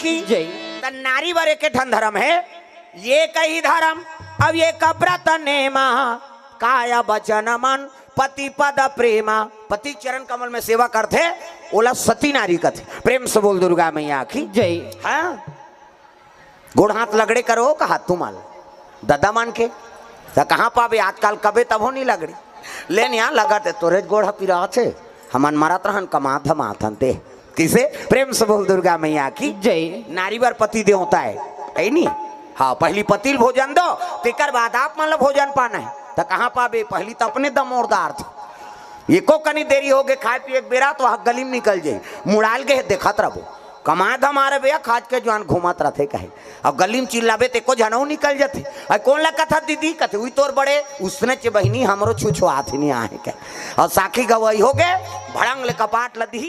की जय त नारी वर के ठन धर्म है ये कही धर्म अब ये कब्रत नेमा काया बचन मन पति पद प्रेमा पति चरण कमल में सेवा करते ओला सती नारी कथे प्रेम से बोल दुर्गा मैया की जय हाँ गोड़ हाथ लगड़े करो का हाथ तुमाल दादा मान के तो कहाँ पावे आजकल कबे तब हो नहीं लगड़ी लेन यहाँ लगते तोरे गोड़ पिरा छे हमन मरत रहन कमा धमाथन ते किसे प्रेम से बोल दुर्गा मैया की जय नारी बर पति दे होता है नहीं हाँ पहली पतिल भोजन दो तेकर बाद आप मतलब भोजन पाना है तो कहाँ पावे पहली तो अपने दमोरदार थे एको कनी देरी हो गए खाए पिए बेरा तो गली में निकल जाये मुड़ाल के देखत रहो कमाए धमारे भैया खाज के जवान घुमात रहते कहे अब गली में चिल्लाबे तेको जनऊ निकल जाते अरे कौन ला कथा दीदी कथे हुई तोर बड़े उसने चे बहनी हमरो छुछो हाथ नहीं आए के और साखी गवाई हो गए भड़ंग ले कपाट लदी